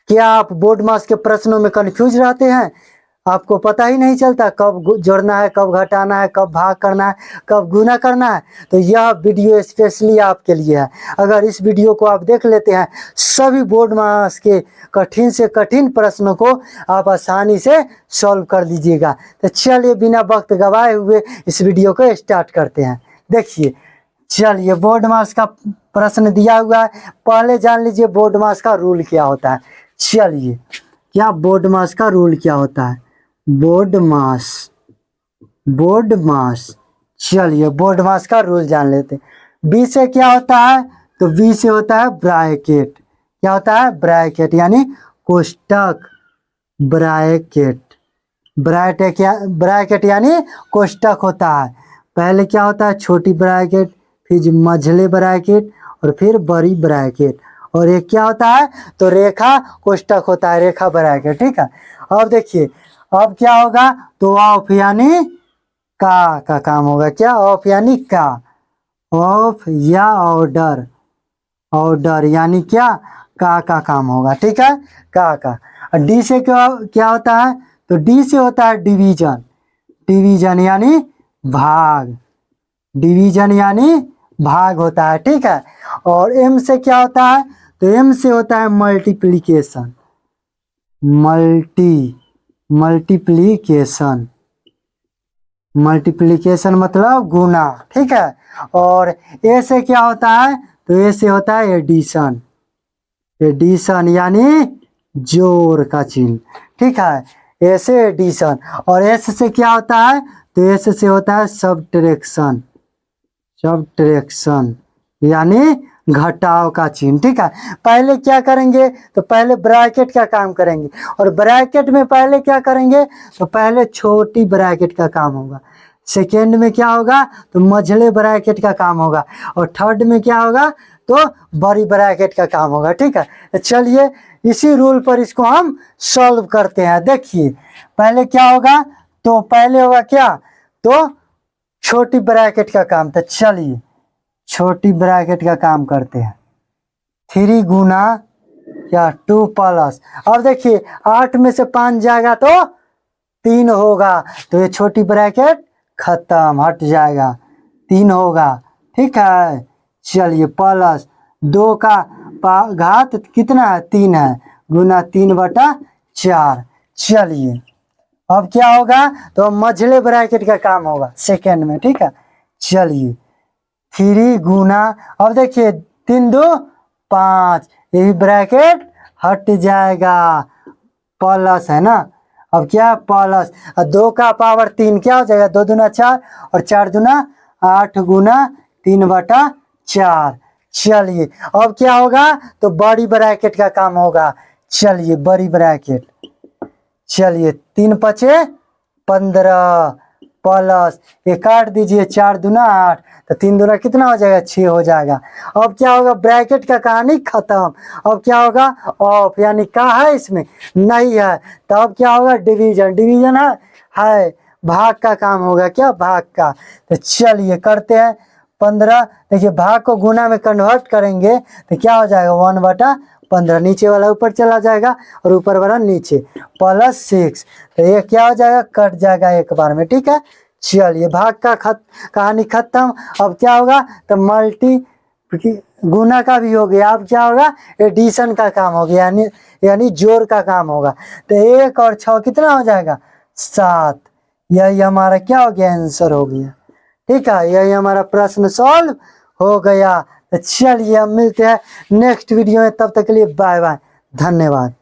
क्या आप बोर्ड मास के प्रश्नों में कंफ्यूज रहते हैं? आपको पता ही नहीं चलता कब जोड़ना है, कब घटाना है, कब भाग करना है, कब गुना करना है? तो यह वीडियो स्पेशली आपके लिए है। अगर इस वीडियो को आप देख लेते हैं, सभी बोर्ड मास के कठिन से कठिन प्रश्नों को आप आसानी से सॉल्व कर लीजिएगा। तो चलिए बिना वक्त गवाए हुए इस वीडियो को स्टार्ट करते हैं। देखिए, चलिए बोर्ड मास का प्रश्न दिया हुआ है। पहले जान लीजिए बोर्ड मास का रूल क्या होता है। चलिए, क्या बोर्ड मास का रूल क्या होता है? बोर्ड मास, बोर्ड मास। चलिए बोर्ड मास का रूल जान लेते हैं। बी से क्या होता है? तो बी से होता है ब्रैकेट। क्या होता है? ब्रैकेट यानी कोष्टक। ब्रैकेट, ब्रैकेट यानी कोष्टक होता है। पहले क्या होता है? छोटी ब्रैकेट, फिर मझले ब्रैकेट और फिर बड़ी ब्रैकेट। और एक क्या होता है? तो रेखा कोष्टक होता है, रेखा ब्रैकेट। ठीक है। अब देखिए, अब क्या होगा? तो ऑफ यानी का काम होगा। क्या? ऑफ यानी का। ऑफ या ऑर्डर, ऑर्डर यानी क्या? का काम होगा। ठीक है, का। डी से क्या क्या होता है? तो डी से होता है डिवीजन। डिवीजन यानी भाग, डिवीजन यानी भाग होता है। ठीक है। और एम से क्या होता है? तो एम से होता है मल्टीप्लीकेशन। मल्टीप्लीकेशन, मल्टीप्लीकेशन मतलब गुना। ठीक है। और ए से क्या होता है? तो ए से होता है एडिशन। एडिशन यानी जोड़ का चिन्ह। ठीक है, ए से एडिशन। और एस से क्या होता है? तो एस से होता है सबट्रैक्शन। सबट्रैक्शन यानी घटाव का चिन्ह। ठीक है। पहले क्या करेंगे? तो पहले ब्रैकेट का काम करेंगे। और ब्रैकेट में पहले क्या करेंगे? तो पहले छोटी ब्रैकेट का काम होगा। सेकेंड में क्या होगा? तो मझले ब्रैकेट का काम होगा। और थर्ड में क्या होगा? तो बड़ी ब्रैकेट का काम होगा। ठीक है। तो चलिए इसी रूल पर इसको हम सॉल्व करते हैं। देखिए, पहले क्या होगा? तो पहले होगा क्या? तो छोटी ब्रैकेट का काम। तो चलिए छोटी ब्रैकेट का काम करते हैं। 3 गुना या 2 प्लस। अब देखिए 8 में से 5 जाएगा तो 3 होगा। तो ये छोटी ब्रैकेट खत्म, हट जाएगा, 3 होगा। ठीक है। चलिए प्लस 2 का घात कितना है? 3 है। गुना 3/4। चलिए अब क्या होगा? तो मझले ब्रैकेट का काम होगा सेकेंड में। ठीक है। चलिए 3 गुना, अब देखिए 3 2 5, ये ब्रैकेट हट जाएगा, प्लस है ना। अब क्या? प्लस 2 का पावर 3 क्या हो जाएगा? 2 दूना 4 और 4 दूना 8 गुना 3/4। चलिए अब क्या होगा? तो बड़ी ब्रैकेट का काम होगा। चलिए बड़ी ब्रैकेट। चलिए 3 पचे 15 प्लस ये काट दीजिए, 4 दूना 8, तो 3 दूना कितना हो जाएगा? 6 हो जाएगा। अब क्या होगा? ब्रैकेट का कहानी खत्म। अब क्या होगा? ऑफ यानी का है इसमें? नहीं है। तो अब क्या होगा? डिवीजन, डिवीजन है भाग का काम होगा। क्या? भाग का। तो चलिए करते हैं 15। देखिए भाग को गुना में कन्वर्ट करेंगे तो क्या हो जाएगा? 1/15। नीचे वाला ऊपर चला जाएगा और ऊपर वाला नीचे, प्लस 6। तो ये क्या हो जाएगा? कट जाएगा एक बार में। ठीक है। चलिए भाग का कहानी खत्म। अब क्या होगा? तो मल्टी गुना का भी हो गया। अब क्या होगा? एडिशन का काम हो गया, यानी जोड़ का काम होगा। तो 1 और 6 कितना हो जाएगा? 7। यही हमारा क्या हो गया? आंसर हो गया। ठीक है, यही हमारा प्रश्न सॉल्व हो गया। तो चलिए हम मिलते हैं नेक्स्ट वीडियो में, तब तक के लिए बाय बाय, धन्यवाद।